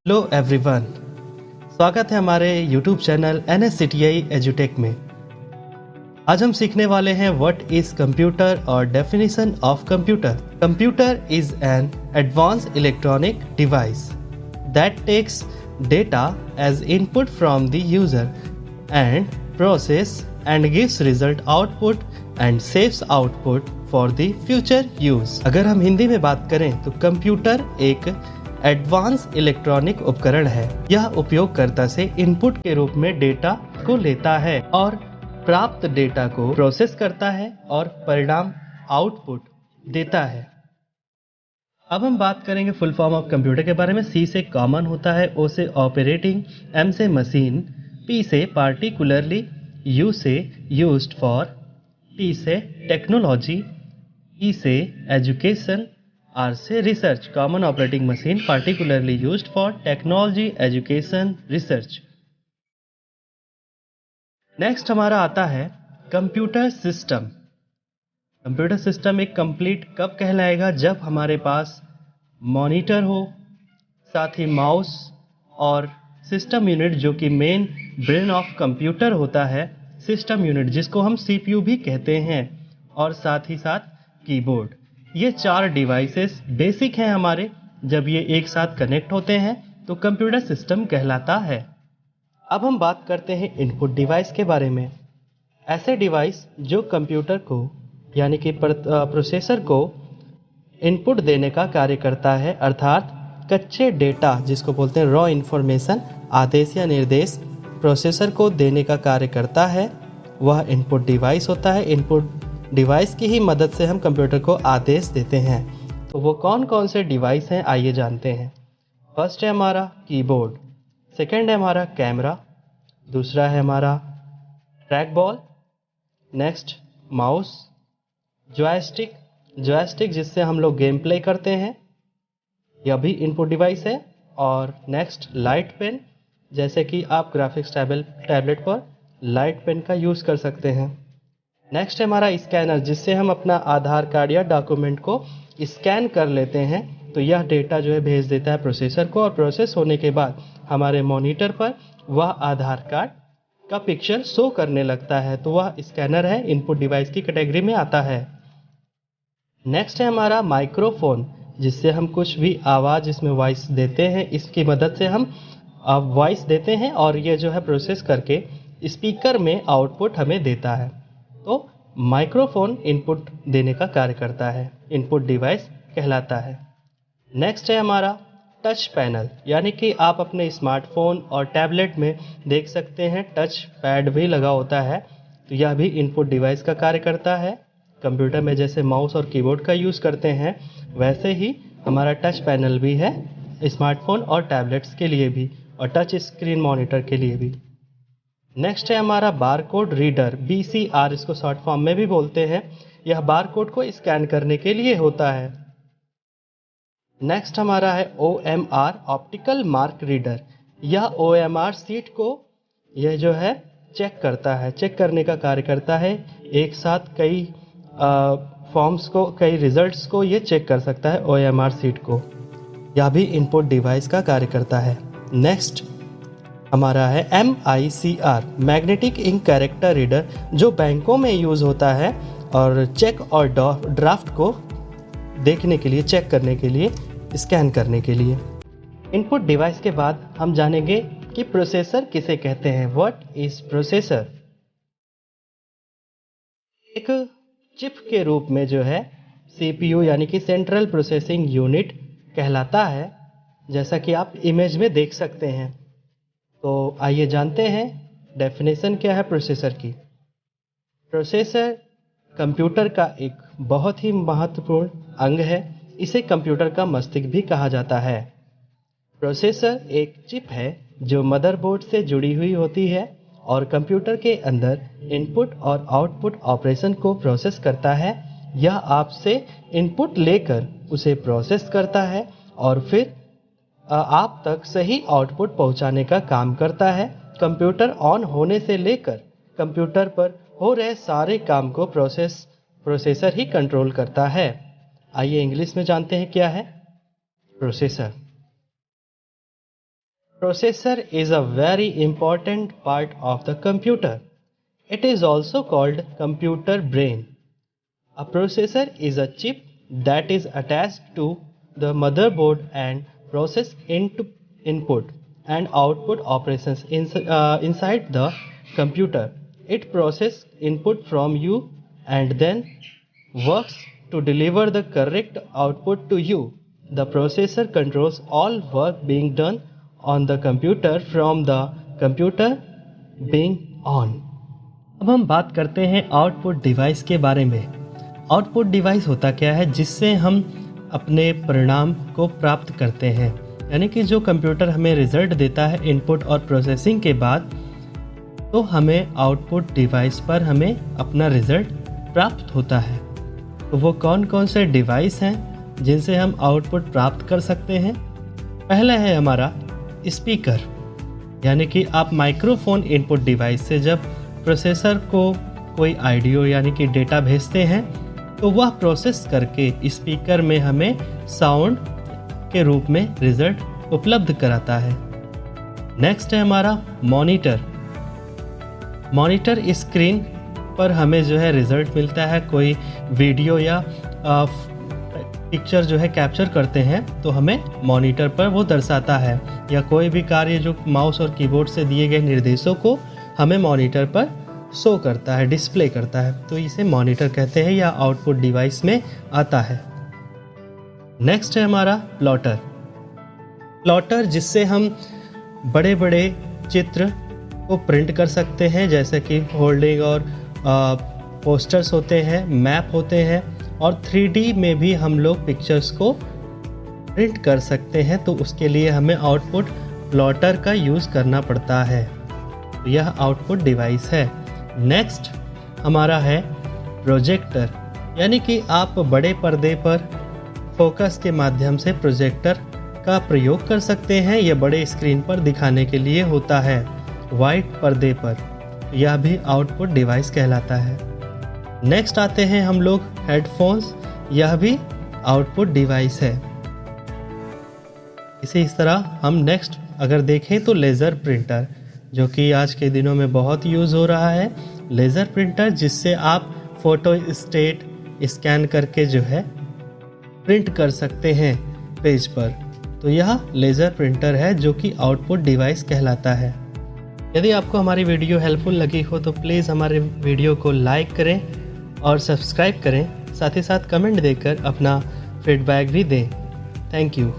Hello everyone, स्वागत है हमारे यूट्यूब चैनल NSCTI एजुटेक में। आज हम सीखने वाले हैं व्हाट इज कंप्यूटर और definition of computer. Computer is an advance electronic device that takes data as input from the user and process and gives result output and saves output for the future use. अगर हम हिंदी में बात करें तो computer एक advance electronic उपकरण है। यह उपयोगकर्ता से इनपुट के रूप में डेटा को लेता है और प्राप्त डेटा को प्रोसेस करता है और परिणाम आउटपुट देता है। अब हम बात करेंगे फुल फॉर्म ऑफ कंप्यूटर के बारे में। C से कॉमन होता है, O से ऑपरेटिंग, M से मशीन, P से पार्टिकुलरली, U से यूज्ड फॉर, T से टेक्नोलॉजी, E से एजुकेशन, R से research. Common operating machine particularly used for technology, education, research. Next हमारा आता है कंप्यूटर सिस्टम। कंप्यूटर सिस्टम एक कंप्लीट कब कहलाएगा? जब हमारे पास मॉनिटर हो, साथ ही माउस और सिस्टम यूनिट जो कि मेन ब्रेन ऑफ कंप्यूटर होता है, सिस्टम यूनिट जिसको हम CPU भी कहते हैं, और साथ ही साथ कीबोर्ड। ये चार डिवाइसेस बेसिक हैं हमारे। जब ये एक साथ कनेक्ट होते हैं तो कंप्यूटर सिस्टम कहलाता है। अब हम बात करते हैं इनपुट डिवाइस के बारे में। ऐसे डिवाइस जो कंप्यूटर को यानी कि प्रोसेसर को इनपुट देने का कार्य करता है, अर्थात कच्चे डेटा जिसको बोलते हैं रॉ इंफॉर्मेशन, आदेश या निर्देश प्रोसेसर को देने का कार्य करता है, वह इनपुट डिवाइस होता है। इनपुट डिवाइस की ही मदद से हम कंप्यूटर को आदेश देते हैं। तो वो कौन कौन से डिवाइस हैं, आइए जानते हैं। फर्स्ट है हमारा कीबोर्ड, सेकंड है हमारा कैमरा, दूसरा है हमारा track ball, next mouse, joystick जिससे हम लोग गेम प्ले करते हैं, यह भी इनपुट डिवाइस है। और नेक्स्ट लाइट पेन, जैसे कि आप ग्राफिक्स टैबलेट पर लाइट पेन का यूज़ कर सकते हैं। नेक्स्ट है हमारा स्कैनर, जिससे हम अपना आधार कार्ड या डॉक्यूमेंट को स्कैन कर लेते हैं, तो यह डेटा जो है भेज देता है प्रोसेसर को, और प्रोसेस होने के बाद हमारे मॉनिटर पर वह आधार कार्ड का पिक्चर शो करने लगता है, तो वह स्कैनर है, इनपुट डिवाइस की कैटेगरी में आता है। नेक्स्ट है हमारा माइक्रोफोन, जिससे हम कुछ भी आवाज़ इसमें वॉइस देते हैं, इसकी मदद से हम वॉइस देते हैं और ये जो है प्रोसेस करके स्पीकर में आउटपुट हमें देता है। तो माइक्रोफोन इनपुट देने का कार्य करता है, इनपुट डिवाइस कहलाता है। नेक्स्ट है हमारा टच पैनल, यानी कि आप अपने स्मार्टफोन और टैबलेट में देख सकते हैं टच पैड भी लगा होता है, तो यह भी इनपुट डिवाइस का कार्य करता है। कंप्यूटर में जैसे माउस और कीबोर्ड का यूज़ करते हैं, वैसे ही हमारा टच पैनल भी है स्मार्टफोन और टैबलेट्स के लिए भी, और टच स्क्रीन मॉनिटर के लिए भी। नेक्स्ट है हमारा बारकोड रीडर, BCR इसको शॉर्ट फॉर्म में भी बोलते हैं। यह बारकोड को स्कैन करने के लिए होता है। नेक्स्ट हमारा है OMR, ऑप्टिकल मार्क रीडर। यह OMR सीट को यह जो है चेक करता है, चेक करने का कार्य करता है। एक साथ कई फॉर्म्स को, कई रिजल्ट्स को ये चेक कर सकता है OMR सीट को। यह भी इनपुट डिवाइस का कार्य करता है। नेक्स्ट हमारा है MICR, magnetic ink character reader, जो बैंकों में यूज़ होता है और चेक और ड्राफ्ट को देखने के लिए, चेक करने के लिए, स्कैन करने के लिए। इनपुट डिवाइस के बाद हम जानेंगे कि प्रोसेसर किसे कहते हैं। What is processor? एक चिप के रूप में जो है CPU यानी कि सेंट्रल प्रोसेसिंग यूनिट कहलाता है, जैसा कि आप इमेज में देख सकते हैं। तो आइए जानते हैं डेफिनेशन क्या है प्रोसेसर की। प्रोसेसर कंप्यूटर का एक बहुत ही महत्वपूर्ण अंग है। इसे कंप्यूटर का मस्तिष्क भी कहा जाता है। प्रोसेसर एक चिप है जो मदरबोर्ड से जुड़ी हुई होती है और कंप्यूटर के अंदर इनपुट और आउटपुट ऑपरेशन को प्रोसेस करता है। यह आपसे इनपुट लेकर उसे प्रोसेस करता है और फिर आप तक सही आउटपुट पहुंचाने का काम करता है। कंप्यूटर ऑन होने से लेकर कंप्यूटर पर हो रहे सारे काम को प्रोसेसर ही कंट्रोल करता है। आइए इंग्लिश में जानते हैं क्या है processor. Processor is a very important part of the computer. It is also called computer brain. A processor is a chip that is attached to the motherboard and process input and output operations inside the computer. It processes input from you and then works to deliver the correct output to you. The processor controls all work being done on the computer from the computer being on. अब हम बात करते हैं output device के बारे में। Output device होता क्या है, जिससे हम अपने परिणाम को प्राप्त करते हैं, यानी कि जो कंप्यूटर हमें रिजल्ट देता है इनपुट और प्रोसेसिंग के बाद, तो हमें आउटपुट डिवाइस पर हमें अपना रिजल्ट प्राप्त होता है। तो वो कौन कौन से डिवाइस हैं जिनसे हम आउटपुट प्राप्त कर सकते हैं? पहला है हमारा स्पीकर, यानी कि आप माइक्रोफोन इनपुट डिवाइस से जब प्रोसेसर को कोई ऑडियो यानी कि डेटा भेजते हैं तो वह प्रोसेस करके स्पीकर में हमें साउंड के रूप में रिजल्ट उपलब्ध कराता है। नेक्स्ट है हमारा मॉनिटर। मॉनिटर स्क्रीन पर हमें जो है रिजल्ट मिलता है, कोई वीडियो या पिक्चर जो है कैप्चर करते हैं तो हमें मॉनिटर पर वो दर्शाता है, या कोई भी कार्य जो माउस और कीबोर्ड से दिए गए निर्देशों को हमें मॉनिटर पर शो करता है, डिस्प्ले करता है, तो इसे मॉनिटर कहते हैं या आउटपुट डिवाइस में आता है। नेक्स्ट है हमारा प्लॉटर। प्लॉटर जिससे हम बड़े बड़े चित्र को प्रिंट कर सकते हैं, जैसे कि होल्डिंग और पोस्टर्स होते हैं, मैप होते हैं, और 3D में भी हम लोग पिक्चर्स को प्रिंट कर सकते हैं, तो उसके लिए हमें आउटपुट प्लॉटर का यूज़ करना पड़ता है। यह आउटपुट डिवाइस है। नेक्स्ट हमारा है प्रोजेक्टर, यानी कि आप बड़े पर्दे पर फोकस के माध्यम से प्रोजेक्टर का प्रयोग कर सकते हैं। यह बड़े स्क्रीन पर दिखाने के लिए होता है, वाइट पर्दे पर। यह भी आउटपुट डिवाइस कहलाता है। नेक्स्ट आते हैं हम लोग हेडफोन्स, यह भी आउटपुट डिवाइस है। इस तरह हम नेक्स्ट अगर देखें तो लेज़र प्रिंटर, जो कि आज के दिनों में बहुत यूज़ हो रहा है। लेज़र प्रिंटर जिससे आप फ़ोटो स्टेट स्कैन करके जो है प्रिंट कर सकते हैं पेज पर, तो यह लेज़र प्रिंटर है जो कि आउटपुट डिवाइस कहलाता है। यदि आपको हमारी वीडियो हेल्पफुल लगी हो तो प्लीज़ हमारे वीडियो को लाइक करें और सब्सक्राइब करें, साथ ही साथ कमेंट देकर अपना फीडबैक भी दें। Thank you.